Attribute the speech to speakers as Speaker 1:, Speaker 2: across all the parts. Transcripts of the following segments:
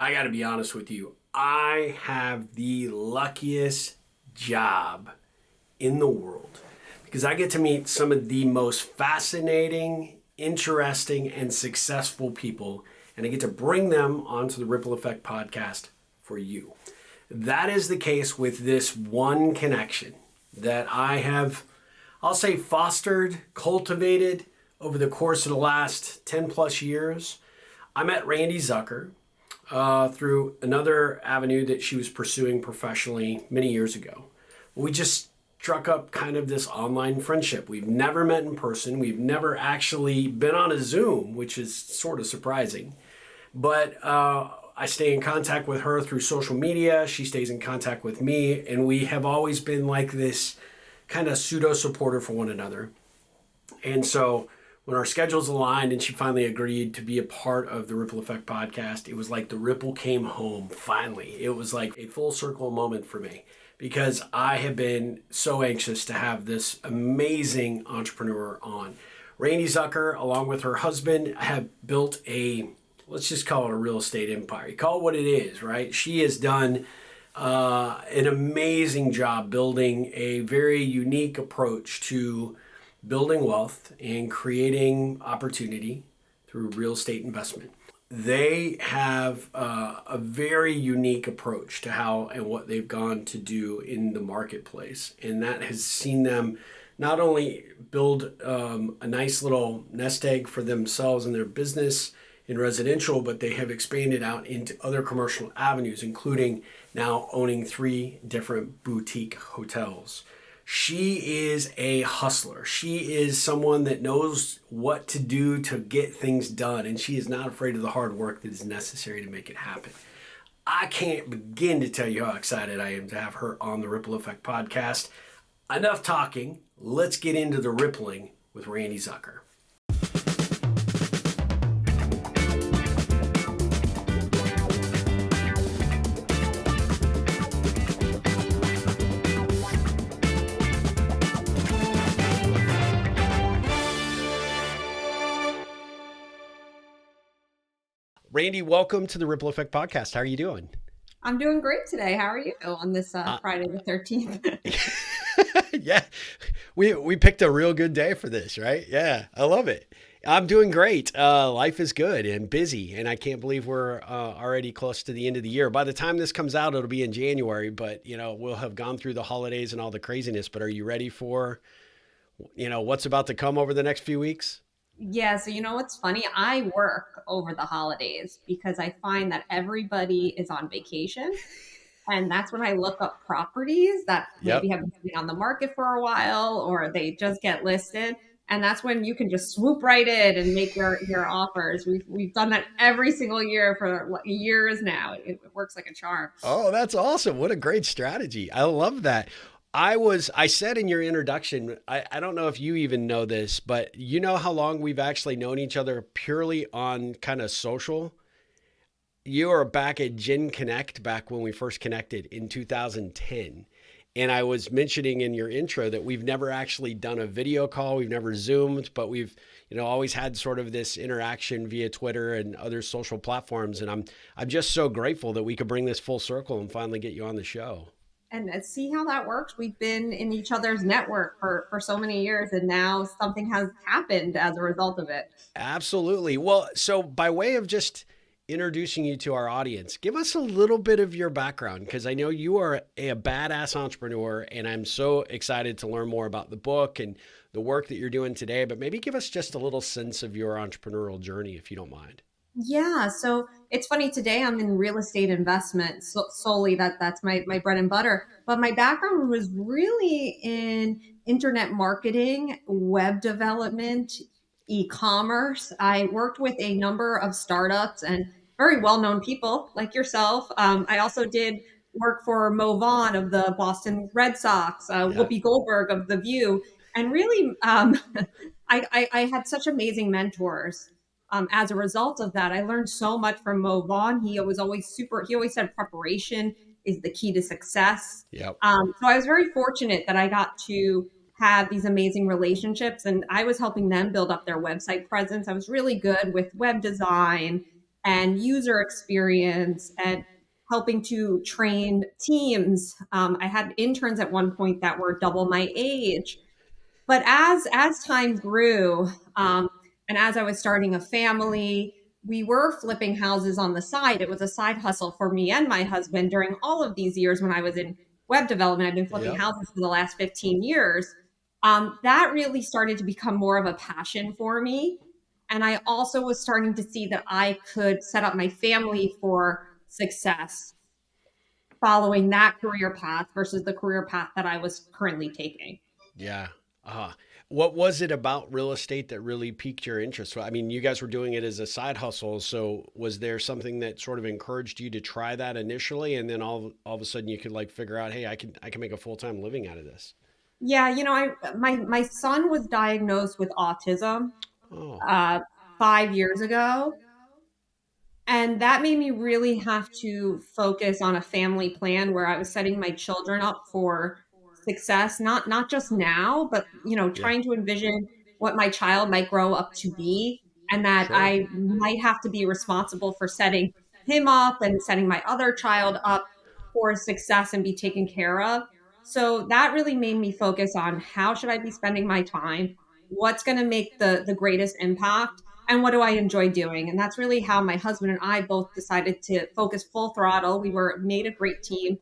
Speaker 1: I got to be honest with you. I have the luckiest job in the world because I get to meet some of the most fascinating, interesting, and successful people, and I get to bring them onto the Ripple Effect podcast for you. That is the case with this one connection that I have, I'll say, fostered, cultivated over the course of the last 10 plus years. I met Randi Zucker through another avenue that she was pursuing professionally many years ago. We just struck up kind of this online friendship. We've never met in person. We've never actually been on a Zoom, which is sort of surprising. But I stay in contact with her through social media. She stays in contact with me. And we have always been like this kind of pseudo supporter for one another. And so when our schedules aligned and she finally agreed to be a part of the Ripple Effect podcast, it was like the ripple came home finally. It was like a full circle moment for me because I have been so anxious to have this amazing entrepreneur on. Randi Zucker, along with her husband, have built a, let's just call it a real estate empire. You call it what it is, right? She has done an amazing job building a very unique approach to building wealth and creating opportunity through real estate investment. They have a very unique approach to how and what they've gone to do in the marketplace. And that has seen them not only build a nice little nest egg for themselves and their business in residential, but they have expanded out into other commercial avenues, including now owning 3 different boutique hotels. She is a hustler. She is someone that knows what to do to get things done, and she is not afraid of the hard work that is necessary to make it happen. I can't begin to tell you how excited I am to have her on the Ripple Effect podcast. Enough talking. Let's get into the rippling with Randi Zucker. Randi, welcome to the Ripple Effect podcast. How are you doing?
Speaker 2: I'm doing great today. How are you on this Friday the 13th?
Speaker 1: Yeah, we picked a real good day for this, right? Yeah, I love it. I'm doing great. Life is good and busy, and I can't believe we're already close to the end of the year. By the time this comes out, it'll be in January, but we'll have gone through the holidays and all the craziness. But are you ready for, what's about to come over the next few weeks?
Speaker 2: Yeah, so you know what's funny? I work over the holidays because I find that everybody is on vacation. And that's when I look up properties that maybe
Speaker 1: Yep.
Speaker 2: have been on the market for a while or they just get listed. And that's when you can just swoop right in and make your offers. We've done that every single year for years now. It works like a charm.
Speaker 1: Oh, that's awesome. What a great strategy. I love that. I said in your introduction, I don't know if you even know this, but you know how long we've actually known each other purely on kind of social? You were back at Gen Connect back when we first connected in 2010. And I was mentioning in your intro that we've never actually done a video call. We've never Zoomed, but we've, always had sort of this interaction via Twitter and other social platforms. And I'm just so grateful that we could bring this full circle and finally get you on the show.
Speaker 2: And see how that works. We've been in each other's network for so many years, and now something has happened as a result of it.
Speaker 1: Absolutely. Well, so by way of just introducing you to our audience, give us a little bit of your background, because I know you are a badass entrepreneur, and I'm so excited to learn more about the book and the work that you're doing today. But maybe give us just a little sense of your entrepreneurial journey, if you don't mind.
Speaker 2: Yeah, so it's funny today I'm in real estate investment solely that's my bread and butter, but my background was really in internet marketing, web development, e-commerce. I worked with a number of startups and very well-known people like yourself. I also did work for Mo Vaughn of the Boston Red Sox,
Speaker 1: Yeah.
Speaker 2: Whoopi Goldberg of The View, and really I had such amazing mentors as a result of that. I learned so much from Mo Vaughn. He always said preparation is the key to success.
Speaker 1: Yep.
Speaker 2: So I was very fortunate that I got to have these amazing relationships and I was helping them build up their website presence. I was really good with web design and user experience and helping to train teams. I had interns at one point that were double my age. But as time grew, and as I was starting a family, we were flipping houses on the side. It was a side hustle for me and my husband during all of these years when I was in web development. I've been flipping
Speaker 1: Yep.
Speaker 2: houses for the last 15 years. That really started to become more of a passion for me. And I also was starting to see that I could set up my family for success following that career path versus the career path that I was currently taking.
Speaker 1: Yeah. Uh, what was it about real estate that really piqued your interest? Well, I mean, you guys were doing it as a side hustle, so was there something that sort of encouraged you to try that initially, and then all of a sudden you could like figure out, hey, I can make a full time living out of this?
Speaker 2: Yeah, my son was diagnosed with autism
Speaker 1: Oh,
Speaker 2: uh, 5 years ago, and that made me really have to focus on a family plan where I was setting my children up for success, not just now, but
Speaker 1: yeah,
Speaker 2: trying to envision what my child might grow up to be, and that
Speaker 1: sure.
Speaker 2: I might have to be responsible for setting him up and setting my other child up for success and be taken care of. So that really made me focus on how should I be spending my time? What's going to make the greatest impact? And what do I enjoy doing? And that's really how my husband and I both decided to focus full throttle. We were made a great team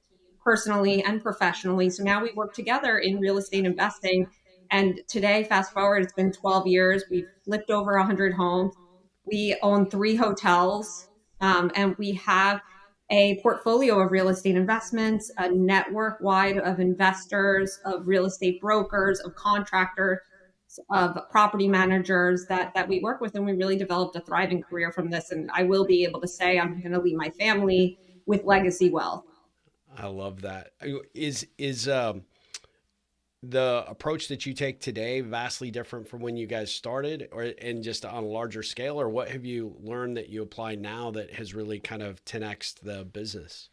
Speaker 2: personally and professionally. So now we work together in real estate investing. And today, fast forward, it's been 12 years. We've flipped over 100 homes. We own 3 hotels, and we have a portfolio of real estate investments, a network wide of investors, of real estate brokers, of contractors, of property managers that we work with, and we really developed a thriving career from this. And I will be able to say I'm going to leave my family with legacy wealth.
Speaker 1: I love that. Is the approach that you take today vastly different from when you guys started, or and just on a larger scale, or what have you learned that you apply now that has really kind of 10x the business?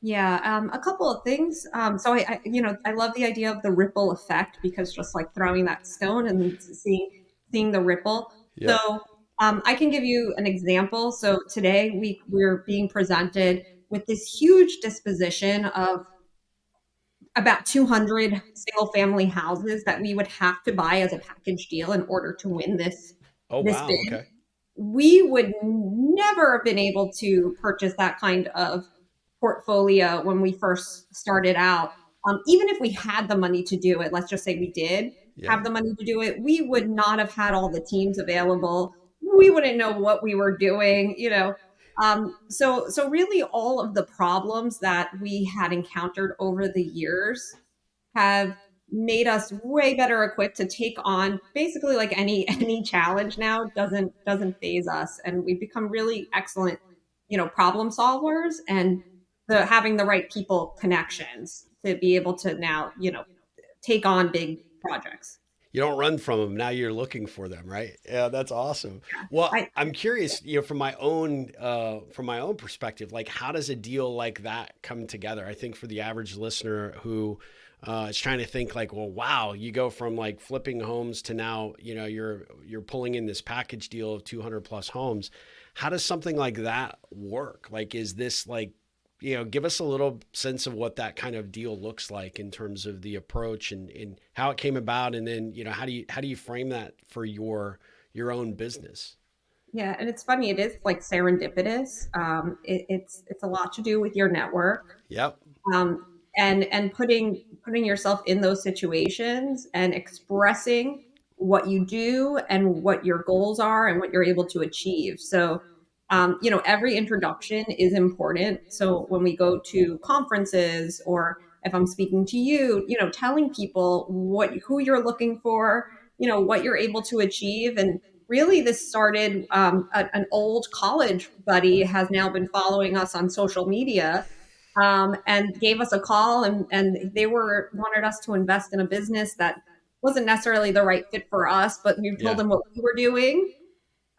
Speaker 2: Yeah, a couple of things. So I love the idea of the ripple effect because just like throwing that stone and seeing the ripple.
Speaker 1: Yep.
Speaker 2: So I can give you an example. So today we're being presented with this huge disposition of about 200 single family houses that we would have to buy as a package deal in order to win
Speaker 1: Oh
Speaker 2: this
Speaker 1: wow.
Speaker 2: bid.
Speaker 1: Okay.
Speaker 2: We would never have been able to purchase that kind of portfolio when we first started out. Even if we had the money to do it, let's just say we did
Speaker 1: Yeah.
Speaker 2: have the money to do it, we would not have had all the teams available. We wouldn't know what we were doing. So really all of the problems that we had encountered over the years have made us way better equipped to take on basically like any challenge now doesn't phase us, and we've become really excellent problem solvers, and the having the right people connections to be able to now take on big projects.
Speaker 1: You don't run from them. Now you're looking for them, right? Yeah, that's awesome. Well,
Speaker 2: I
Speaker 1: I'm curious, from my own perspective, like how does a deal like that come together? I think for the average listener who is trying to think like, well, wow, you go from like flipping homes to now, you're pulling in this package deal of 200 plus homes. How does something like that work? Like, is this like, give us a little sense of what that kind of deal looks like in terms of the approach and how it came about, and then how do you frame that for your own business?
Speaker 2: Yeah, and it's funny, it is like serendipitous. It's a lot to do with your network,
Speaker 1: Yep.
Speaker 2: um, and putting yourself in those situations and expressing what you do and what your goals are and what you're able to achieve. So every introduction is important. So when we go to conferences or if I'm speaking to you, telling people who you're looking for, what you're able to achieve. And really this started, an old college buddy has now been following us on social media, and gave us a call, and they wanted us to invest in a business that wasn't necessarily the right fit for us, but we told
Speaker 1: Yeah.
Speaker 2: them what we were doing.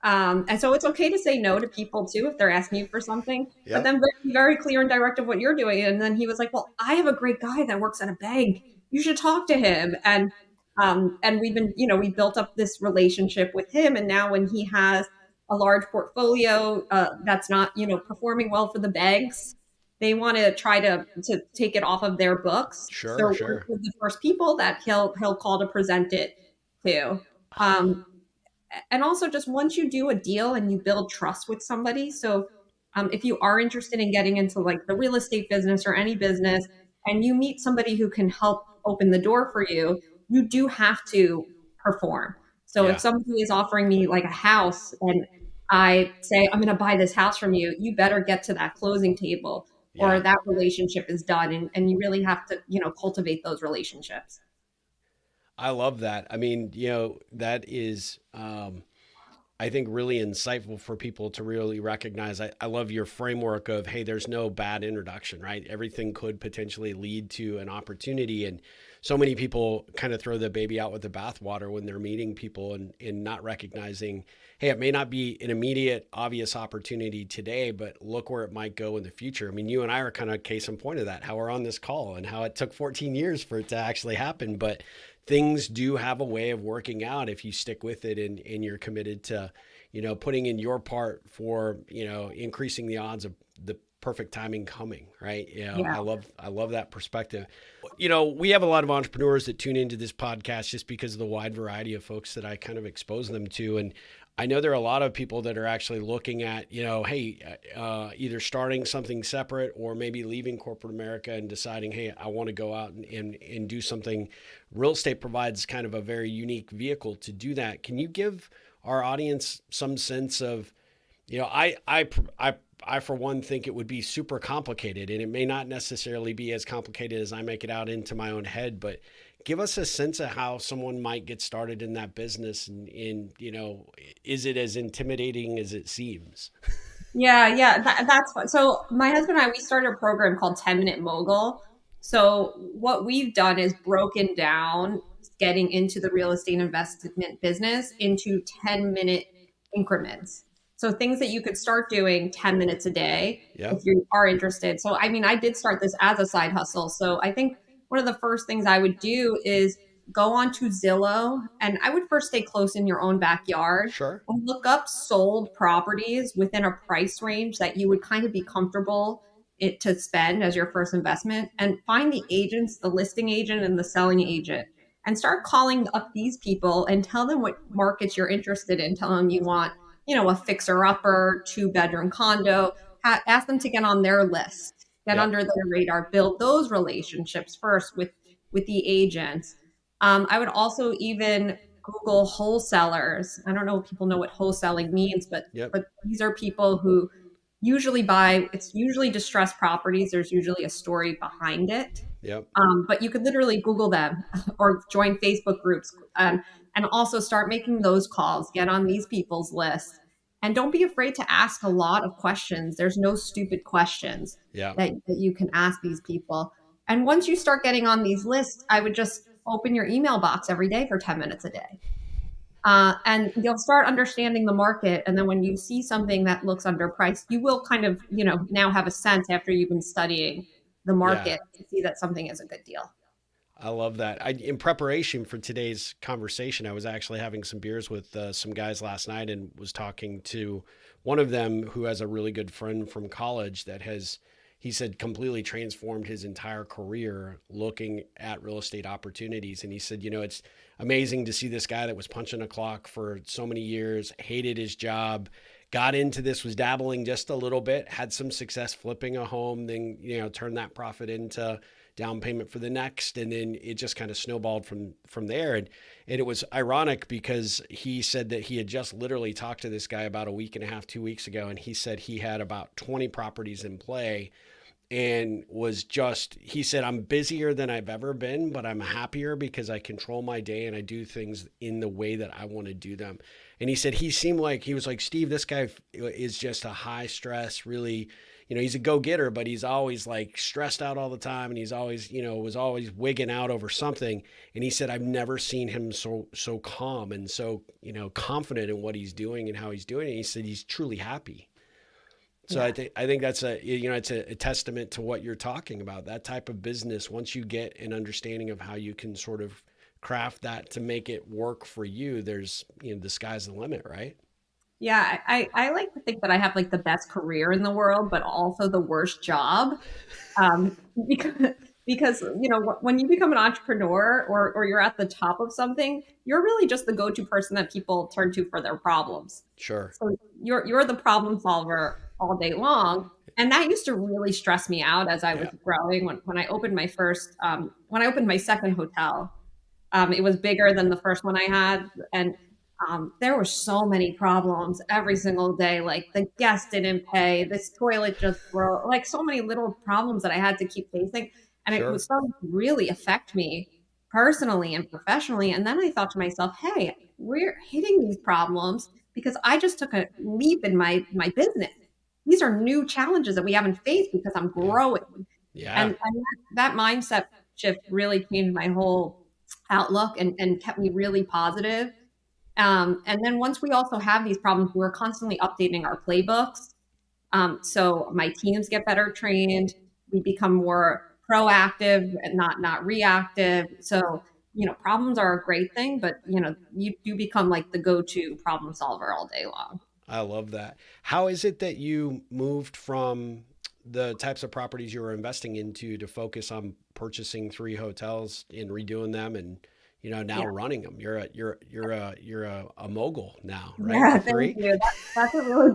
Speaker 2: And so it's okay to say no to people too if they're asking you for something, but
Speaker 1: Yep.
Speaker 2: then be very clear and direct of what you're doing. And then he was like, "Well, I have a great guy that works at a bank. You should talk to him." And we've been, we built up this relationship with him, and now when he has a large portfolio that's not, performing well for the banks. They want to try to take it off of their books.
Speaker 1: Sure,
Speaker 2: So
Speaker 1: sure.
Speaker 2: we're the first people that he'll call to present it to. Um, and also just once you do a deal and you build trust with somebody, so if you are interested in getting into like the real estate business or any business, and you meet somebody who can help open the door for you, you do have to perform. So if
Speaker 1: Yeah,
Speaker 2: somebody is offering me like a house and I say I'm going to buy this house from you, you better get to that closing table, or
Speaker 1: yeah.
Speaker 2: that relationship is done. And you really have to, cultivate those relationships.
Speaker 1: I love that. I mean, that is, I think, really insightful for people to really recognize. I love your framework of, hey, there's no bad introduction, right? Everything could potentially lead to an opportunity. And so many people kind of throw the baby out with the bathwater when they're meeting people and not recognizing, hey, it may not be an immediate, obvious opportunity today, but look where it might go in the future. I mean, you and I are kind of case in point of that, how we're on this call and how it took 14 years for it to actually happen. But things do have a way of working out if you stick with it and you're committed to, putting in your part for, increasing the odds of the perfect timing coming, right?
Speaker 2: Yeah.
Speaker 1: I love that perspective. We have a lot of entrepreneurs that tune into this podcast just because of the wide variety of folks that I kind of expose them to. And I know there are a lot of people that are actually looking at, hey, either starting something separate or maybe leaving corporate America and deciding, hey, I want to go out and do something. Real estate provides kind of a very unique vehicle to do that. Can you give our audience some sense of, I for one think it would be super complicated, and it may not necessarily be as complicated as I make it out into my own head, but give us a sense of how someone might get started in that business and is it as intimidating as it seems?
Speaker 2: Yeah, that's fun. So my husband and I, we started a program called 10-Minute Mogul. So what we've done is broken down getting into the real estate investment business into 10-minute increments. So things that you could start doing 10 minutes a day
Speaker 1: Yeah.
Speaker 2: if you are interested. So I mean, I did start this as a side hustle. So I think one of the first things I would do is go on to Zillow, and I would first stay close in your own backyard
Speaker 1: Sure.
Speaker 2: and look up sold properties within a price range that you would kind of be comfortable to spend as your first investment, and find the agents, the listing agent and the selling agent, and start calling up these people and tell them what markets you're interested in. Tell them you want, a fixer upper, 2-bedroom condo. Ask them to get on their list, get
Speaker 1: Yep.
Speaker 2: under their radar, build those relationships first with the agents. I would also even Google wholesalers. I don't know if people know what wholesaling means, but
Speaker 1: Yep.
Speaker 2: but these are people who usually buy. It's usually distressed properties. There's usually a story behind it.
Speaker 1: Yep.
Speaker 2: But you could literally Google them or join Facebook groups, and also start making those calls. Get on these people's lists, and don't be afraid to ask a lot of questions. There's no stupid questions
Speaker 1: Yeah.
Speaker 2: that you can ask these people. And once you start getting on these lists, I would just open your email box every day for 10 minutes a day. And you'll start understanding the market. And then when you see something that looks underpriced, you will kind of, now have a sense after you've been studying the
Speaker 1: Yeah.
Speaker 2: market to see that something is a good deal.
Speaker 1: I love that. In preparation for today's conversation, I was actually having some beers with some guys last night and was talking to one of them who has a really good friend from college that has, he said, completely transformed his entire career looking at real estate opportunities. And he said, it's amazing to see this guy that was punching a clock for so many years, hated his job, got into this, was dabbling just a little bit, had some success flipping a home, then, turned that profit into down payment for the next, and then it just kind of snowballed from there. And it was ironic because he said that he had just literally talked to this guy about a week and a half, 2 weeks ago, and he said he had about 20 properties in play and was just, he said, I'm busier than I've ever been, but I'm happier because I control my day and I do things in the way that I want to do them. And he said he seemed like, he was like, Steve, this guy is just a high stress, really, he's a go-getter, but he's always like stressed out all the time. And he's always, was always wigging out over something. And he said, I've never seen him so calm and so, confident in what he's doing and how he's doing it. And he said, he's truly happy. So
Speaker 2: Yeah.
Speaker 1: I think that's it's a testament to what you're talking about. That type of business, once you get an understanding of how you can sort of craft that to make it work for you, there's, the sky's the limit, right?
Speaker 2: Yeah, I like to think that I have like the best career in the world, but also the worst job. Um, because when you become an entrepreneur or you're at the top of something, you're really just the go-to person that people turn to for their problems.
Speaker 1: Sure.
Speaker 2: So you're the problem solver all day long. And that used to really stress me out as I was
Speaker 1: Yeah.
Speaker 2: growing. When I opened my when I opened my second hotel, it was bigger than the first one I had, and there were so many problems every single day. Like the guest didn't pay, this toilet just broke, like so many little problems that I had to keep facing, and it was
Speaker 1: Sure.
Speaker 2: starting to really affect me personally and professionally. And then I thought to myself, "Hey, we're hitting these problems because I just took a leap in my business. These are new challenges that we haven't faced because I'm
Speaker 1: Yeah.
Speaker 2: growing."
Speaker 1: Yeah.
Speaker 2: And that mindset shift really changed my whole outlook and kept me really positive. And then once we also have these problems, we're constantly updating our playbooks. So my teams get better trained. We become more proactive and not reactive. So problems are a great thing, but you do become like the go-to problem solver all day long.
Speaker 1: I love that. How is it that you moved from the types of properties you were investing into to focus on purchasing three hotels and redoing them and now
Speaker 2: Yeah.
Speaker 1: running them? You're a mogul now, right?
Speaker 2: Yeah,
Speaker 1: With
Speaker 2: thank
Speaker 1: three?
Speaker 2: you. That's a really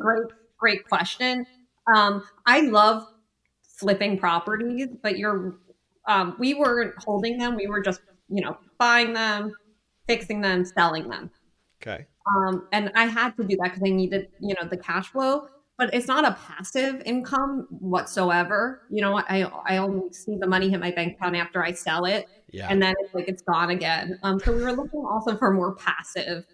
Speaker 2: great question. I love flipping properties, but we weren't holding them. We were just, buying them, fixing them, selling them.
Speaker 1: Okay.
Speaker 2: And I had to do that because I needed, the cash flow. But it's not a passive income whatsoever. I only see the money hit my bank account after I sell it,
Speaker 1: Yeah.
Speaker 2: and then it's like it's gone again. So we were looking also for more passive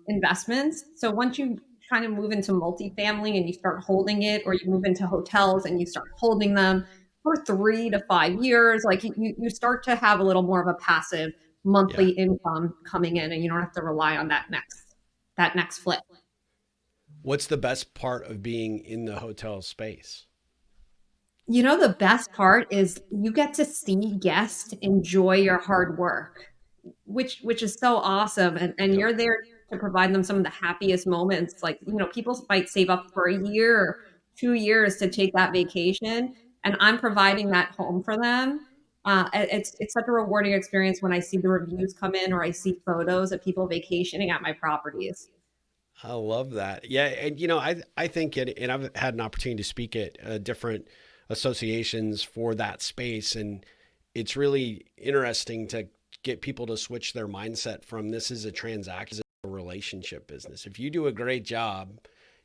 Speaker 2: investments. So once you kind of move into multifamily and you start holding it, or you move into hotels and you start holding them for 3 to 5 years, like you start to have a little more of a passive
Speaker 1: Yeah.
Speaker 2: monthly income coming in, and you don't have to rely on that next flip.
Speaker 1: What's the best part of being in the hotel space?
Speaker 2: The best part is you get to see guests enjoy your hard work, which is so awesome, and
Speaker 1: Yep.
Speaker 2: you're there to provide them some of the happiest moments. Like, people might save up for a year or 2 years to take that vacation, and I'm providing that home for them. It's such a rewarding experience when I see the reviews come in or I see photos of people vacationing at my properties.
Speaker 1: I love that. Yeah, and I think it, and I've had an opportunity to speak at different associations for that space, and it's really interesting to get people to switch their mindset from this is a transaction, a relationship business. If you do a great job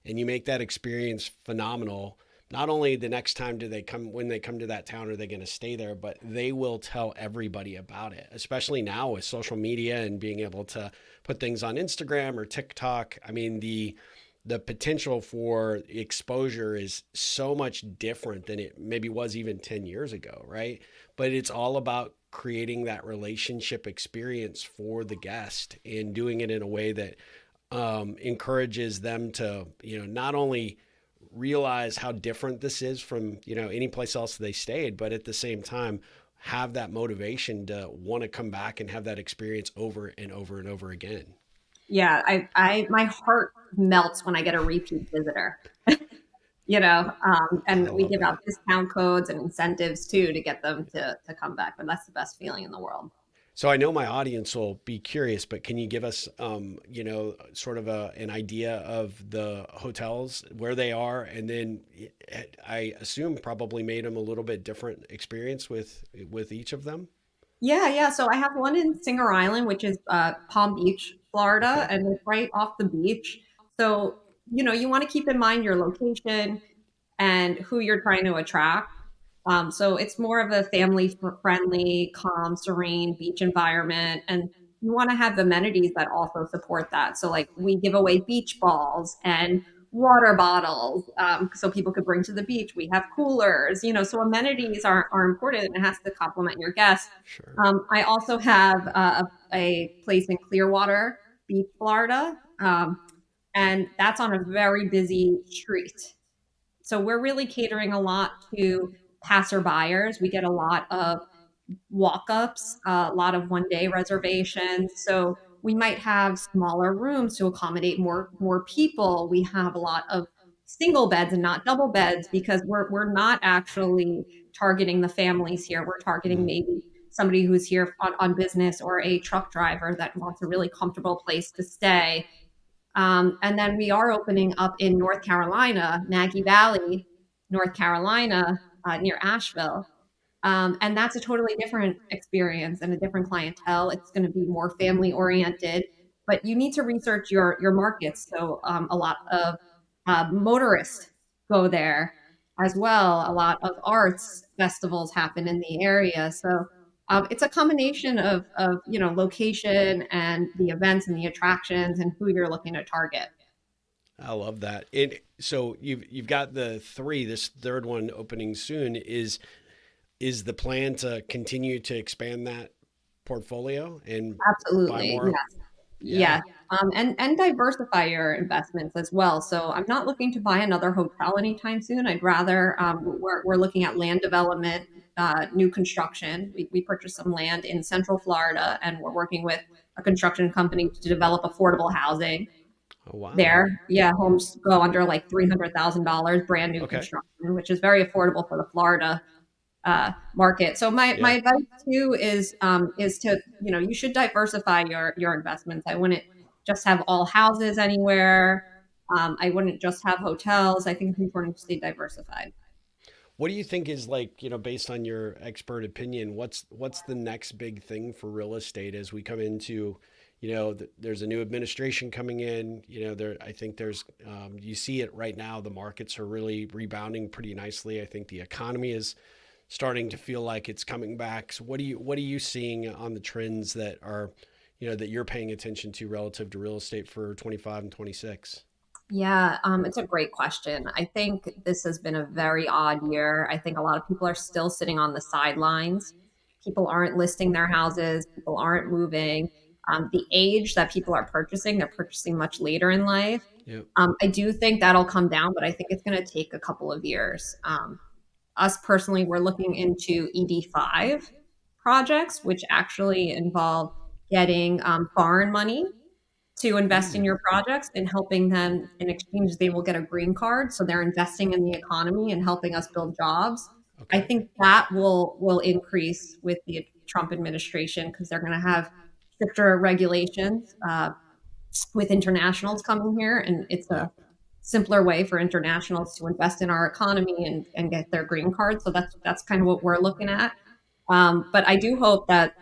Speaker 1: and you make that experience phenomenal, not only the next time do they come when they come to that town are they going to stay there, but they will tell everybody about it, especially now with social media and being able to put things on Instagram or TikTok. I mean, the potential for exposure is so much different than it maybe was even 10 years ago, right? But it's all about creating that relationship experience for the guest and doing it in a way that encourages them to, not only realize how different this is from, any place else they stayed, but at the same time, have that motivation to want to come back and have that experience over and over and over again.
Speaker 2: Yeah, my heart melts when I get a repeat visitor.
Speaker 1: I
Speaker 2: And we
Speaker 1: love
Speaker 2: give out
Speaker 1: that.
Speaker 2: discount codes and incentives too to get them to come back. But that's the best feeling in the world.
Speaker 1: So I know my audience will be curious, but can you give us, sort of an idea of the hotels, where they are, and then I assume probably made them a little bit different experience with each of them.
Speaker 2: Yeah, yeah. So I have one in Singer Island, which is Palm Beach, Florida,
Speaker 1: Okay.
Speaker 2: and it's right off the beach. So you want to keep in mind your location and who you're trying to attract. So it's more of a family friendly, calm, serene beach environment. And you want to have amenities that also support that. So, like, we give away beach balls and water bottles so people could bring to the beach. We have coolers, so amenities are important and it has to complement your guests.
Speaker 1: Sure.
Speaker 2: I also have a place in Clearwater Beach, Florida, and that's on a very busy street. So we're really catering a lot to passerbyers. We get a lot of walk-ups, a lot of one-day reservations. So we might have smaller rooms to accommodate more people. We have a lot of single beds and not double beds because we're not actually targeting the families here. We're targeting
Speaker 1: Mhm.
Speaker 2: maybe somebody who's here on business or a truck driver that wants a really comfortable place to stay. And then we are opening up in North Carolina, Maggie Valley, North Carolina, near Asheville. And that's a totally different experience and a different clientele. It's going to be more family oriented, but you need to research your markets. So a lot of motorists go there as well. A lot of arts festivals happen in the area. So it's a combination of location and the events and the attractions and who you're looking to target.
Speaker 1: I love that. And so you've got the three. This third one opening soon. Is the plan to continue to expand that portfolio and buy
Speaker 2: Absolutely,
Speaker 1: more?
Speaker 2: yes.
Speaker 1: Yeah.
Speaker 2: Yes, and diversify your investments as well. So I'm not looking to buy another hotel anytime soon. I'd rather we're looking at land development, new construction. We purchased some land in Central Florida, and we're working with a construction company to develop affordable housing
Speaker 1: Oh, wow.
Speaker 2: there. Yeah, homes go under like $300,000, brand new
Speaker 1: Okay.
Speaker 2: construction, which is very affordable for the Florida market. So my
Speaker 1: Yeah.
Speaker 2: advice too is to you should diversify your investments. I wouldn't just have all houses anywhere. I wouldn't just have hotels. I think it's important to stay diversified.
Speaker 1: What do you think is like, based on your expert opinion, what's the next big thing for real estate as we come into, there's a new administration coming in, there, I think you see it right now, the markets are really rebounding pretty nicely. I think the economy is starting to feel like it's coming back. So what are you seeing on the trends that are, that you're paying attention to relative to real estate for 25 and 26?
Speaker 2: Yeah, it's a great question. I think this has been a very odd year. I think a lot of people are still sitting on the sidelines. People aren't listing their houses, people aren't moving. The age that people are purchasing, they're purchasing much later in life.
Speaker 1: Yep.
Speaker 2: I do think that'll come down, but I think it's going to take a couple of years. Us personally, we're looking into EB5 projects, which actually involve getting foreign money to invest in
Speaker 1: Mm,
Speaker 2: your projects and helping them in exchange they will get a green card, so they're investing in the economy and helping us build jobs. I
Speaker 1: okay.
Speaker 2: think that will increase with the Trump administration because they're going to have stricter regulations with internationals coming here, and it's
Speaker 1: Yep.
Speaker 2: a simpler way for internationals to invest in our economy and get their green card. So that's kind of what we're looking at. But I do hope that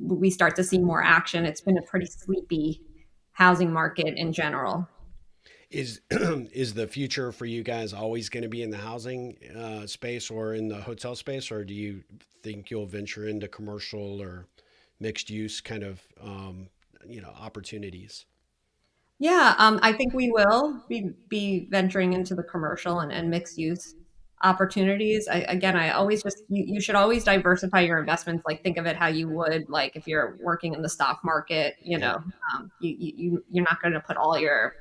Speaker 2: we start to see more action. It's been a pretty sleepy housing market in general.
Speaker 1: Is is the future for you guys always going to be in the housing space or in the hotel space, or do you think you'll venture into commercial or mixed use kind of opportunities?
Speaker 2: Yeah, I think we will be venturing into the commercial and mixed use opportunities. Again, I always just you should always diversify your investments. Like think of it how you would like if you're working in the stock market.
Speaker 1: Yep.
Speaker 2: You're not going to put all your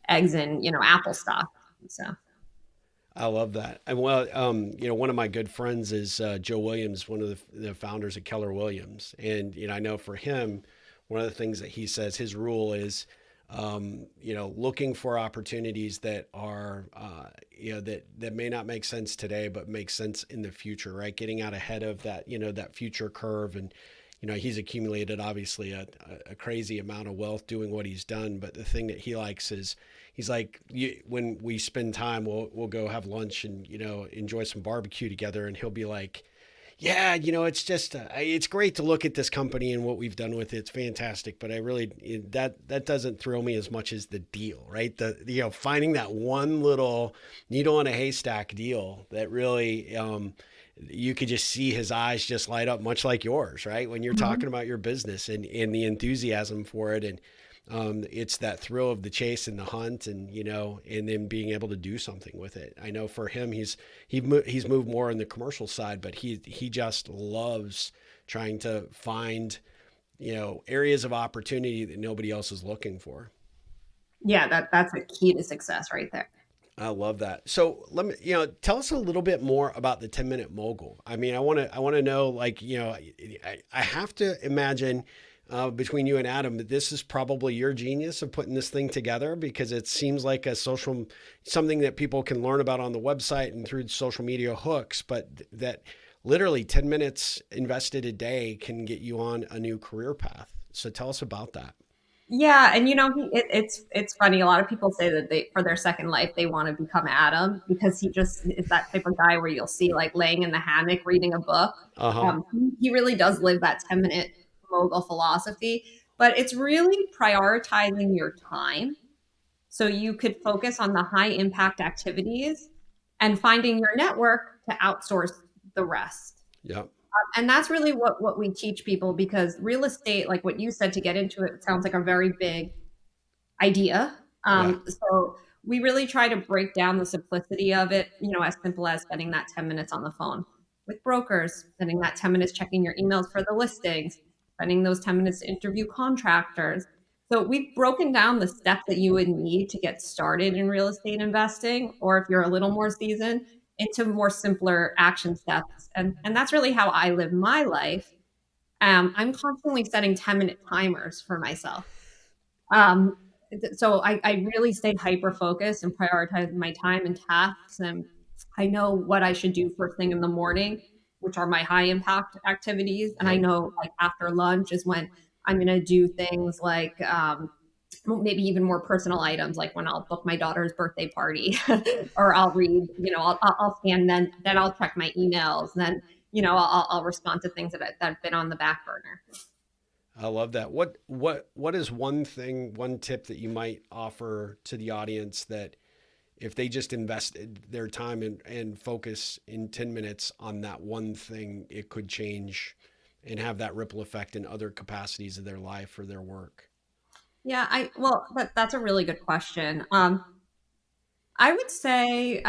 Speaker 2: eggs in Apple stock. So
Speaker 1: I love that. And well, one of my good friends is Joe Williams, one of the founders of Keller Williams. And, I know for him, one of the things that he says, his rule is, looking for opportunities that are, that may not make sense today, but make sense in the future, right? Getting out ahead of that, that future curve. And, he's accumulated obviously a crazy amount of wealth doing what he's done. But the thing that he likes is he's like, when we spend time, we'll go have lunch and, enjoy some barbecue together. And he'll be like, yeah, it's just it's great to look at this company and what we've done with it. It's fantastic, but I really that doesn't thrill me as much as the deal, right? The finding that one little needle in a haystack deal that really you could just see his eyes just light up, much like yours, right? When you're
Speaker 2: mhm.
Speaker 1: talking about your business and the enthusiasm for it, and it's that thrill of the chase and the hunt, and and then being able to do something with it. I know for him, he's moved more in the commercial side, but he just loves trying to find areas of opportunity that nobody else is looking for.
Speaker 2: Yeah, that's a key to success right there.
Speaker 1: I love that. So let me, tell us a little bit more about the 10-minute mogul. I mean, I want to know, like, I have to imagine between you and Adam, that this is probably your genius of putting this thing together, because it seems like a social, something that people can learn about on the website and through social media hooks, but that literally 10 minutes invested a day can get you on a new career path. So tell us about that.
Speaker 2: Yeah, and it's funny. A lot of people say that they for their second life they want to become Adam because he just is that type of guy where you'll see like laying in the hammock reading a book.
Speaker 1: Uh huh.
Speaker 2: He really does live that 10-minute mogul philosophy, but it's really prioritizing your time so you could focus on the high impact activities and finding your network to outsource the rest.
Speaker 1: Yep.
Speaker 2: And that's really what we teach people because real estate, like what you said, to get into it sounds like a very big idea.
Speaker 1: Yeah.
Speaker 2: So we really try to break down the simplicity of it, as simple as spending that 10 minutes on the phone with brokers, spending that 10 minutes checking your emails for the listings, spending those 10 minutes to interview contractors. So we've broken down the steps that you would need to get started in real estate investing, or if you're a little more seasoned, into more simpler action steps. And that's really how I live my life. I'm constantly setting 10-minute timers for myself. Um, so I really stay hyper focused and prioritize my time and tasks. And I know what I should do first thing in the morning, which are my high impact activities. And I
Speaker 1: Yep.
Speaker 2: know like after lunch is when I'm going to do things like maybe even more personal items, like when I'll book my daughter's birthday party or I'll read, I'll scan, then I'll check my emails. Then, I'll respond to things that have been on the back burner.
Speaker 1: I love that. What is one thing, one tip that you might offer to the audience that if they just invested their time and focus in 10 minutes on that one thing, it could change and have that ripple effect in other capacities of their life or their work?
Speaker 2: Yeah, well, that's a really good question. I would say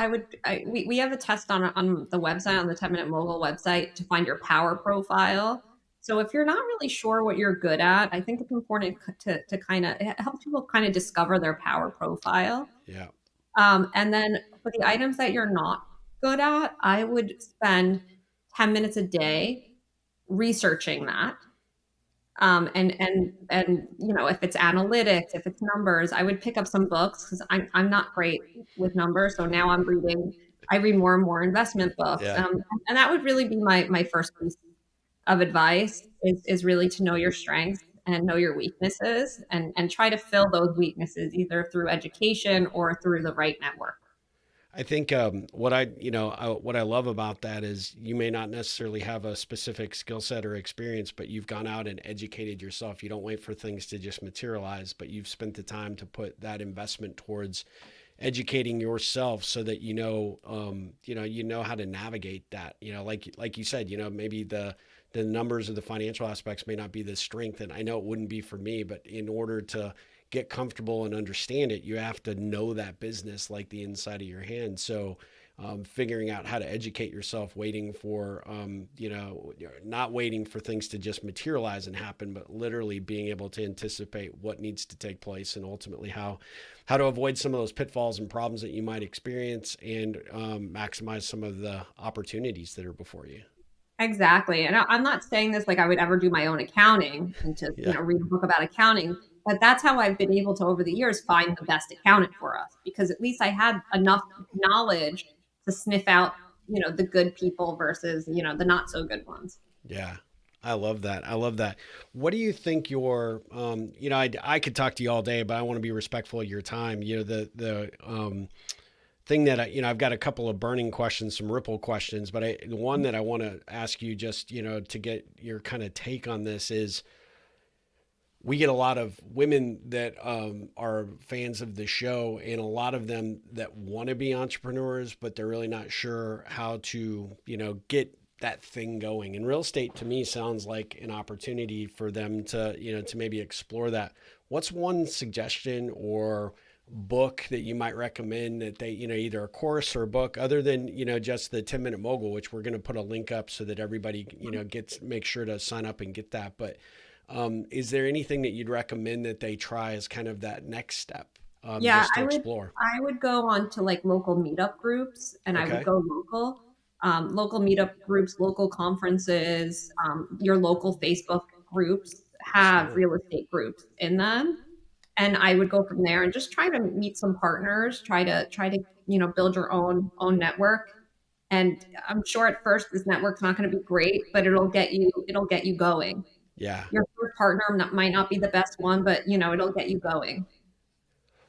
Speaker 2: we have a test on the website, on the 10-minute mogul website, to find your power profile. So if you're not really sure what you're good at, I think it's important to kind of, it helps people kind of discover their power profile.
Speaker 1: Yeah.
Speaker 2: And then for the items that you're not good at, I would spend 10 minutes a day researching that. And if it's analytics, if it's numbers, I would pick up some books because I'm not great with numbers. So now I read more and more investment books.
Speaker 1: Yeah.
Speaker 2: And that would really be my first piece of advice is really to know your strengths and know your weaknesses and try to fill those weaknesses either through education or through the right network.
Speaker 1: I think what I love about that is you may not necessarily have a specific skill set or experience, but you've gone out and educated yourself. You don't wait for things to just materialize, but you've spent the time to put that investment towards educating yourself so that you know how to navigate that. Like you said, maybe the numbers or the financial aspects may not be the strength, and I know it wouldn't be for me, but in order to get comfortable and understand it, you have to know that business like the inside of your hand. So, figuring out how to educate yourself, waiting for, not waiting for things to just materialize and happen, but literally being able to anticipate what needs to take place and ultimately how to avoid some of those pitfalls and problems that you might experience and maximize some of the opportunities that are before you.
Speaker 2: Exactly. And I'm not saying this like I would ever do my own accounting and to,
Speaker 1: Yeah.
Speaker 2: read a book about accounting, but that's how I've been able to over the years find the best accountant for us because at least I had enough knowledge to sniff out, the good people versus, the not so good ones.
Speaker 1: Yeah. I love that. I love that. What do you think I could talk to you all day, but I want to be respectful of your time. The thing that I've got a couple of burning questions, some ripple questions, but the one that I want to ask you just, to get your kind of take on this is we get a lot of women that are fans of the show and a lot of them that want to be entrepreneurs, but they're really not sure how to, get that thing going. And real estate to me sounds like an opportunity for them to, to maybe explore that. What's one suggestion or book that you might recommend that they, either a course or a book other than, just the 10-minute mogul, which we're going to put a link up so that everybody, make sure to sign up and get that. But is there anything that you'd recommend that they try as kind of that next step,
Speaker 2: Yeah,
Speaker 1: just to
Speaker 2: I would
Speaker 1: explore?
Speaker 2: I would go on to like local meetup groups and I would
Speaker 1: Okay.
Speaker 2: go local meetup groups, local conferences, your local Facebook groups have
Speaker 1: Sure.
Speaker 2: real estate groups in them. And I would go from there and just try to meet some partners, try to build your own network. And I'm sure at first this network's not going to be great, but it'll get you going.
Speaker 1: Yeah.
Speaker 2: Your first partner might not be the best one, but it'll get you going.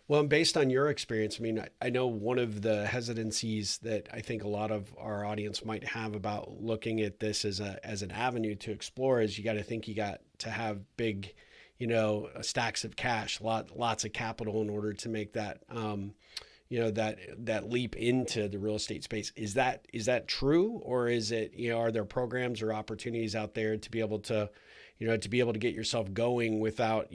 Speaker 1: Well, and based on your experience, I mean, I know one of the hesitancies that I think a lot of our audience might have about looking at this as an avenue to explore is you got to think you got to have big, stacks of cash, lots of capital in order to make that, that leap into the real estate space. Is that true, or is it, are there programs or opportunities out there to be able to get yourself going without,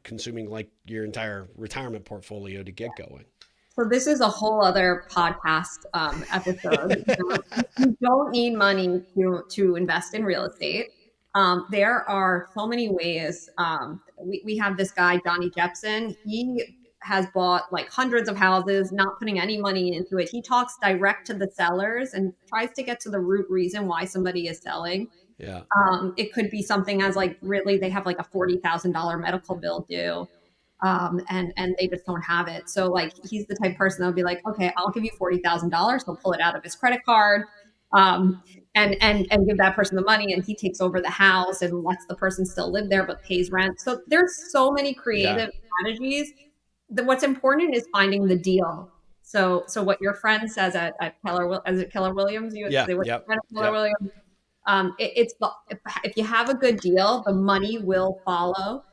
Speaker 1: consuming like your entire retirement portfolio to get going?
Speaker 2: So this is a whole other podcast episode. You don't need money to invest in real estate. There are so many ways. We have this guy, Johnny Jepson. He has bought like hundreds of houses, not putting any money into it. He talks direct to the sellers and tries to get to the root reason why somebody is selling.
Speaker 1: Yeah.
Speaker 2: It could be something as like really they have like a $40,000 medical bill due, and they just don't have it. So like he's the type of person that'll be like, okay, I'll give you $40,000. He'll pull it out of his credit card, um, and give that person the money, and he takes over the house and lets the person still live there but pays rent. So there's so many
Speaker 1: Yeah.
Speaker 2: creative strategies. What's important is finding the deal. So what your friend says at Keller Williams,
Speaker 1: Yeah.
Speaker 2: they were
Speaker 1: Yep.
Speaker 2: at Keller
Speaker 1: Yep.
Speaker 2: Williams. It's if you have a good deal, the money will follow.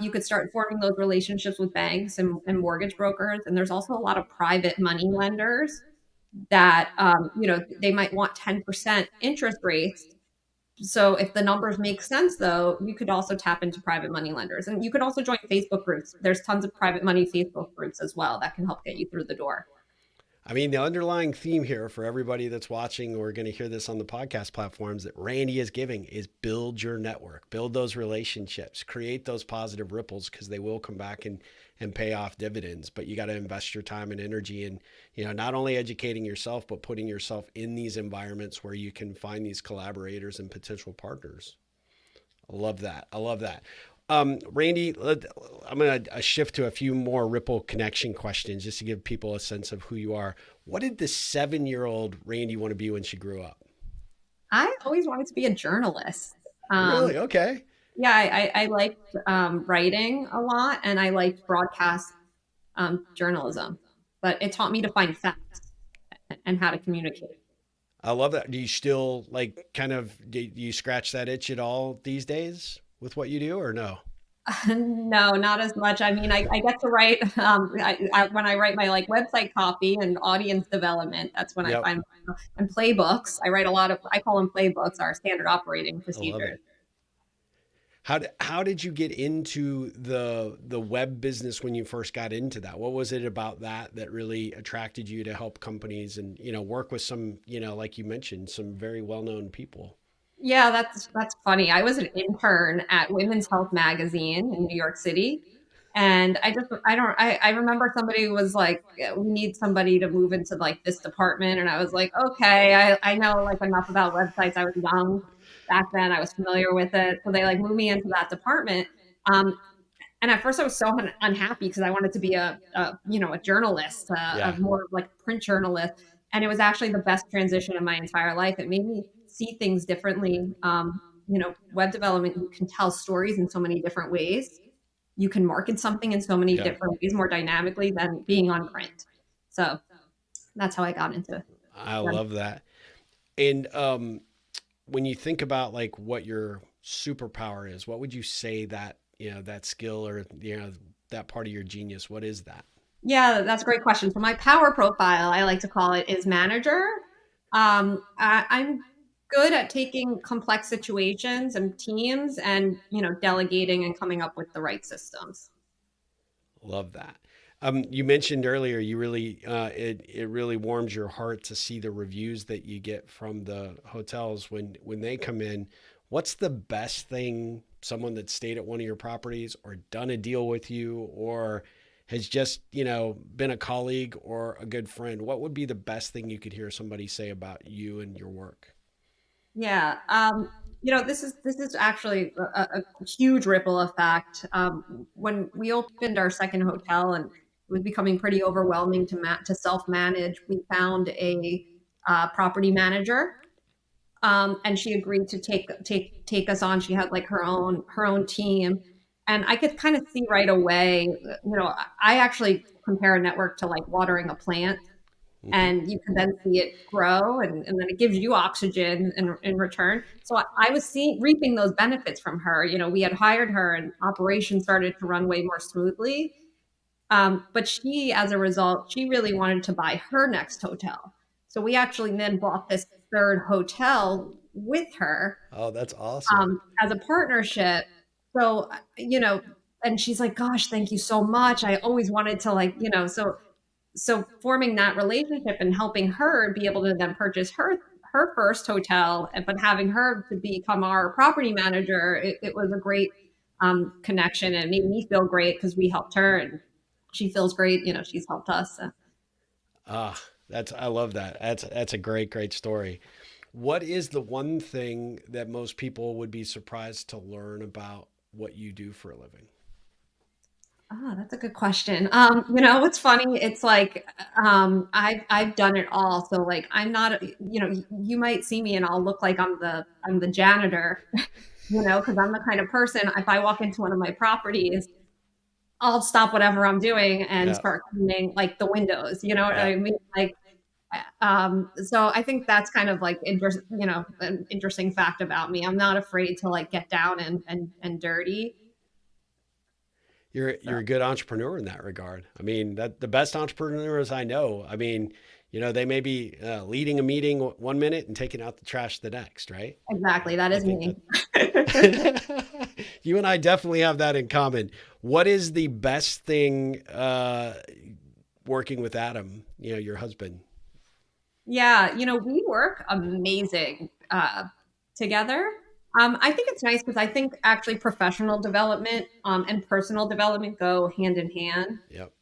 Speaker 2: You could start forming those relationships with banks and mortgage brokers, and there's also a lot of private money lenders that they might want 10% interest rates. So if the numbers make sense, though, you could also tap into private money lenders, and you could also join Facebook groups. There's tons of private money Facebook groups as well that can help get you through the door.
Speaker 1: I mean, the underlying theme here for everybody that's watching or going to hear this on the podcast platforms that Randy is giving is build your network, build those relationships, create those positive ripples because they will come back and pay off dividends. But you got to invest your time and energy in, not only educating yourself, but putting yourself in these environments where you can find these collaborators and potential partners. I love that. I love that. Randy, I'm going to shift to a few more Ripple connection questions just to give people a sense of who you are. What did the 7-year-old Randy want to be when she grew up?
Speaker 2: I always wanted to be a journalist. Um,
Speaker 1: Really? Okay.
Speaker 2: yeah, I liked writing a lot, and I liked broadcast journalism, but it taught me to find facts and how to communicate.
Speaker 1: I love that. Do you still like do you scratch that itch at all these days with what you do or no?
Speaker 2: No, not as much. I mean, I get to write when I write my like website copy and audience development. That's when I
Speaker 1: Yep.
Speaker 2: find and playbooks. I write a lot of I call them playbooks, our standard operating
Speaker 1: I love
Speaker 2: procedures.
Speaker 1: it. How did you get into the web business when you first got into that? What was it about that really attracted you to help companies and work with some like you mentioned some very well known people?
Speaker 2: Yeah, that's funny. I was an intern at Women's Health Magazine in New York City. And I remember somebody was like, "Yeah, we need somebody to move into like this department." And I was like, okay, I know like enough about websites. I was young back then. I was familiar with it. So they like moved me into that department. Um, and at first I was so unhappy because I wanted to be a journalist, a
Speaker 1: Yeah.
Speaker 2: more like print journalist. And it was actually the best transition in my entire life. It made me see things differently. Web development, you can tell stories in so many different ways. You can market something in so many
Speaker 1: Yeah.
Speaker 2: different ways more dynamically than being on print. So that's how I got into
Speaker 1: I
Speaker 2: web.
Speaker 1: love that. And when you think about like what your superpower is, what would you say that, that skill or, that part of your genius, what is that?
Speaker 2: Yeah, that's a great question. So my power profile, I like to call it, is manager. I'm good at taking complex situations and teams and delegating and coming up with the right systems.
Speaker 1: Love that. You mentioned earlier, you really, it really warms your heart to see the reviews that you get from the hotels when they come in. What's the best thing someone that stayed at one of your properties or done a deal with you or has just, been a colleague or a good friend? What would be the best thing you could hear somebody say about you and your work?
Speaker 2: Yeah. This is actually a huge ripple effect. When we opened our second hotel and it was becoming pretty overwhelming to self manage, we found a property manager, and she agreed to take us on. She had like her own team, and I could kind of see right away. I actually compare a network to like watering a plant,
Speaker 1: Hmm.
Speaker 2: and you can then see it grow, and then it gives you oxygen in return. So I was seeing reaping those benefits from her. We had hired her, and operations started to run way more smoothly. But she, as a result, she really wanted to buy her next hotel. So we actually then bought this third hotel with her,
Speaker 1: Oh, that's awesome.
Speaker 2: as a partnership. So, and she's like, gosh, thank you so much. I always wanted to, like, so forming that relationship and helping her be able to then purchase her first hotel, but having her to become our property manager, it was a great connection, and it made me feel great because we helped her, and she feels great. She's helped us. So.
Speaker 1: Ah, I love that. That's a great story. What is the one thing that most people would be surprised to learn about what you do for a living?
Speaker 2: That's a good question. What's funny? It's like I've done it all. So like I'm not. You might see me and I'll look like I'm the janitor. Because I'm the kind of person. If I walk into one of my properties, I'll stop whatever I'm doing and
Speaker 1: Yeah,
Speaker 2: start cleaning like the windows. You know what
Speaker 1: yeah.
Speaker 2: I mean? Like, so I think that's kind of like an interesting fact about me. I'm not afraid to like get down and dirty.
Speaker 1: You're
Speaker 2: So
Speaker 1: a good entrepreneur in that regard. I mean, that the best entrepreneurs I know. I mean, they may be leading a meeting one minute and taking out the trash the next, right?
Speaker 2: exactly, that
Speaker 1: I
Speaker 2: is
Speaker 1: think
Speaker 2: me.
Speaker 1: that you and I definitely have that in common. What is the best thing working with Adam? Your husband.
Speaker 2: Yeah, we work amazing together. I think it's nice because I think actually professional development and personal development go hand in hand.
Speaker 1: Yep.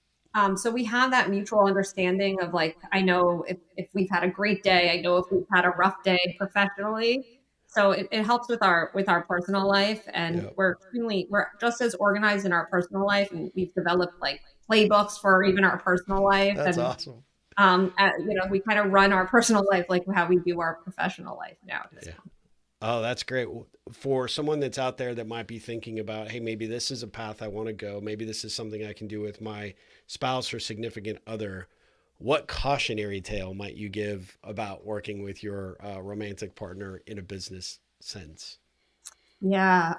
Speaker 2: So we have that mutual understanding of like, I know if we've had a great day, I know if we've had a rough day professionally. So it helps with our personal life, and
Speaker 1: Yep.
Speaker 2: we're just as organized in our personal life, and we've developed like playbooks for even our personal life,
Speaker 1: That's
Speaker 2: and
Speaker 1: awesome.
Speaker 2: we kind of run our personal life like how we do our professional life nowadays.
Speaker 1: Yeah. Oh, that's great. For someone that's out there that might be thinking about, hey, maybe this is a path I want to go. Maybe this is something I can do with my spouse or significant other. What cautionary tale might you give about working with your romantic partner in a business sense?
Speaker 2: Yeah.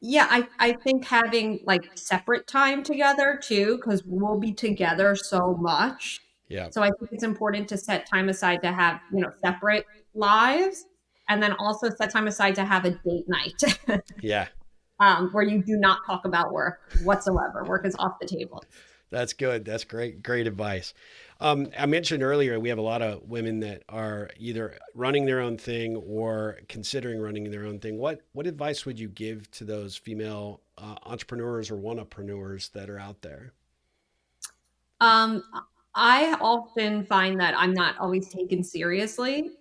Speaker 2: Yeah, I think having like separate time together too, because we'll be together so much.
Speaker 1: Yeah.
Speaker 2: So I think it's important to set time aside to have, separate lives, and then also set time aside to have a date night,
Speaker 1: Yeah.
Speaker 2: where you do not talk about work whatsoever. Work is off the table.
Speaker 1: That's good. That's great advice. I mentioned earlier we have a lot of women that are either running their own thing or considering running their own thing. What advice would you give to those female entrepreneurs or one-upreneurs that are out there?
Speaker 2: Um, I often find that I'm not always taken seriously.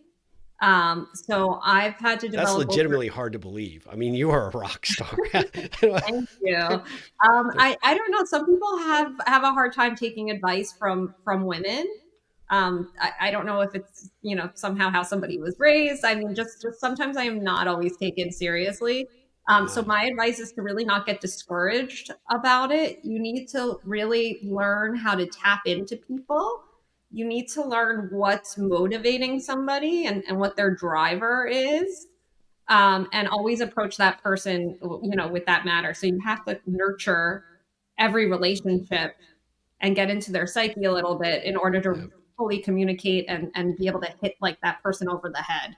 Speaker 2: So I've had to
Speaker 1: That's
Speaker 2: develop over.
Speaker 1: legitimately hard to believe. I mean, you are a rock star.
Speaker 2: Thank you. I don't know. Some people have a hard time taking advice from women. I don't know if it's somehow how somebody was raised. I mean, just sometimes I am not always taken seriously. So
Speaker 1: Ah,
Speaker 2: my advice is to really not get discouraged about it. You need to really learn how to tap into people. You need to learn what's motivating somebody and what their driver is, and always approach that person, with that matter. So you have to nurture every relationship and get into their psyche a little bit in order
Speaker 1: yeah.
Speaker 2: to fully communicate and be able to hit like that person over the head.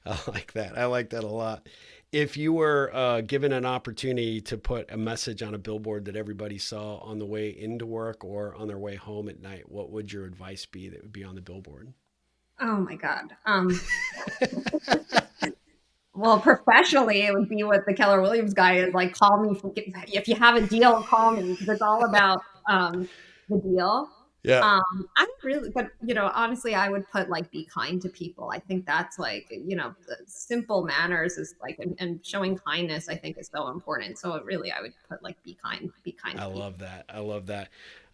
Speaker 1: I like that. I like that a lot. If you were given an opportunity to put a message on a billboard that everybody saw on the way into work or on their way home at night, what would your advice be that would be on the billboard?
Speaker 2: Oh my God. Well, professionally, it would be what the Keller Williams guy is like. Call me if you have a deal. Call me because it's all about the deal.
Speaker 1: Yeah.
Speaker 2: I don't really, but honestly, I would put like be kind to people. I think that's like, the simple manners is like, and showing kindness, I think is so important. So really, I would put like be kind
Speaker 1: I
Speaker 2: to people.
Speaker 1: love that. I love that.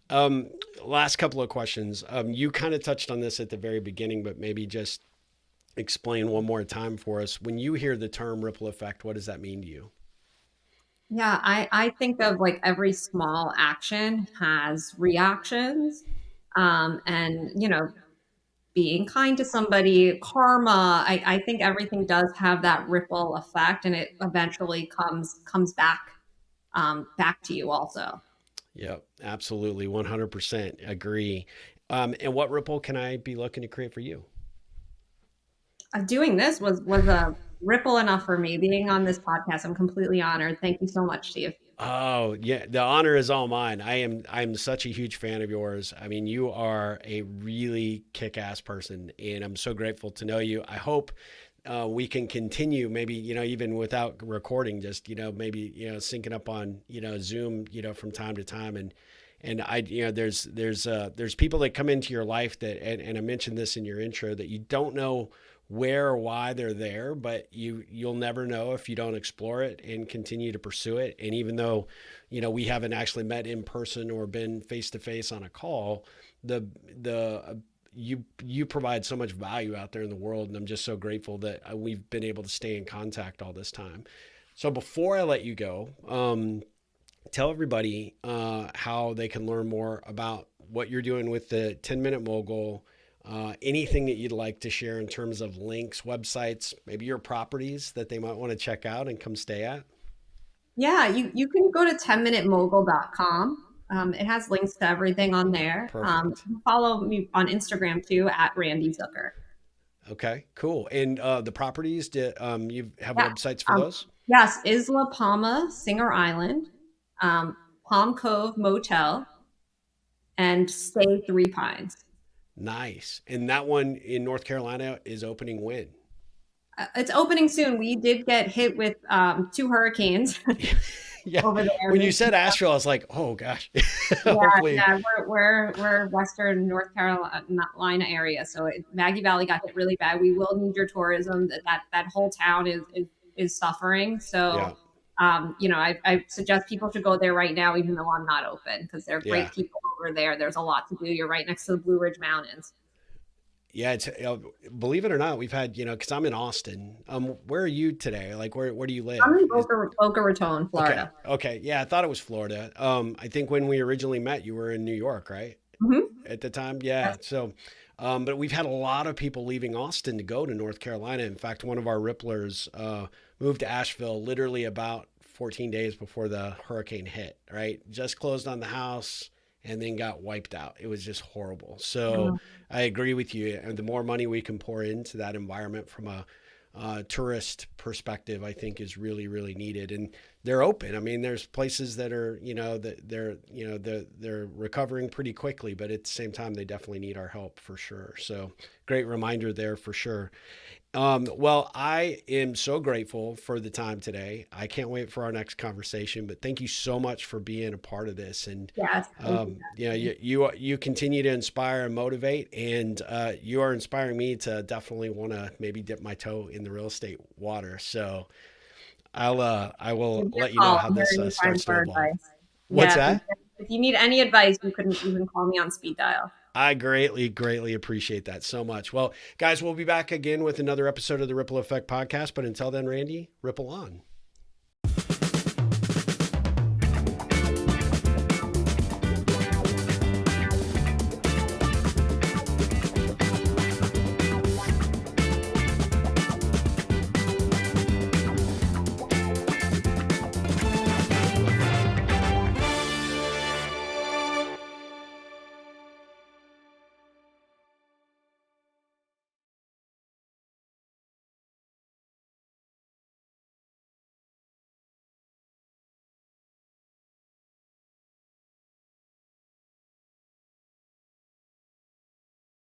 Speaker 1: Um, Last couple of questions. You kind of touched on this at the very beginning, but maybe just explain one more time for us. When you hear the term ripple effect, what does that mean to you?
Speaker 2: Yeah, I think of like every small action has reactions. And being kind to somebody, karma, I think everything does have that ripple effect and it eventually comes back to you also.
Speaker 1: Yep, absolutely, 100% agree. And what ripple can I be looking to create for you?
Speaker 2: Doing this was a ripple enough for me. Being on this podcast, I'm completely honored. Thank you so much, Steve.
Speaker 1: Oh, yeah, the honor is all mine. I'm such a huge fan of yours. I mean, you are a really kick-ass person, and I'm so grateful to know you. I hope we can continue, maybe, even without recording, just, maybe, syncing up on, Zoom, from time to time. And there's people that come into your life that, and I mentioned this in your intro, that you don't know where or why they're there, but you'll never know if you don't explore it and continue to pursue it. And even though, we haven't actually met in person or been face to face on a call, the you provide so much value out there in the world, and I'm just so grateful that we've been able to stay in contact all this time. So before I let you go, tell everybody how they can learn more about what you're doing with the 10-minute mogul. Anything that you'd like to share in terms of links, websites, maybe your properties that they might want to check out and come stay at.
Speaker 2: Yeah, you can go to 10minutemogul.com. It has links to everything on there.
Speaker 1: Perfect.
Speaker 2: You can follow me on Instagram too at Randi Zucker.
Speaker 1: Okay, cool. And the properties, you have
Speaker 2: Yeah.
Speaker 1: websites for
Speaker 2: Um,
Speaker 1: those?
Speaker 2: yes, Isla Palma, Singer Island, um, Palm Cove Motel, and Stay Three Pines.
Speaker 1: Nice. And that one in North Carolina is opening when?
Speaker 2: It's opening soon. We did get hit with two hurricanes
Speaker 1: Yeah.
Speaker 2: over there.
Speaker 1: When you said Asheville, I was like, oh gosh.
Speaker 2: Yeah,
Speaker 1: Hopefully.
Speaker 2: yeah, we're Western North Carolina area, so Maggie Valley got hit really bad. We will need your tourism. That whole town is suffering.
Speaker 1: Yeah.
Speaker 2: So, I suggest people should go there right now, even though I'm not open, because they're
Speaker 1: Yeah.
Speaker 2: great people over there. There's a lot to do. You're right next to the Blue Ridge Mountains.
Speaker 1: Yeah. It's, believe it or not, we've had, because I'm in Austin. Where are you today? Like, where do you
Speaker 2: I'm
Speaker 1: live?
Speaker 2: in Boca Raton,
Speaker 1: Okay.
Speaker 2: Florida.
Speaker 1: Okay. Yeah. I thought it was Florida. I think when we originally met, you were in New York, right?
Speaker 2: Hmm.
Speaker 1: At the time. Yeah. So, but we've had a lot of people leaving Austin to go to North Carolina. In fact, one of our Ripplers moved to Asheville literally about 14 days before the hurricane hit, right? Just closed on the house and then got wiped out. It was just horrible. So I agree with you. And the more money we can pour into that environment from a tourist perspective, I think is really, really needed. And they're open. I mean, there's places that are, that they're recovering pretty quickly, but at the same time, they definitely need our help for sure. So great reminder there for sure. Well, I am so grateful for the time today. I can't wait for our next conversation, but thank you so much for being a part of this. And,
Speaker 2: Yes, thank you.
Speaker 1: you continue to inspire and motivate, and you are inspiring me to definitely want to maybe dip my toe in the real estate water. So I will
Speaker 2: Give me
Speaker 1: let
Speaker 2: a
Speaker 1: you know
Speaker 2: call.
Speaker 1: how
Speaker 2: I'm here
Speaker 1: this
Speaker 2: anytime
Speaker 1: starts to
Speaker 2: for
Speaker 1: evolve.
Speaker 2: advice.
Speaker 1: What's
Speaker 2: Yeah,
Speaker 1: that?
Speaker 2: if you need any advice, you can call me on speed dial.
Speaker 1: I greatly, greatly appreciate that so much. Well, guys, we'll be back again with another episode of the Ripple Effect podcast. But until then, Randy, ripple on.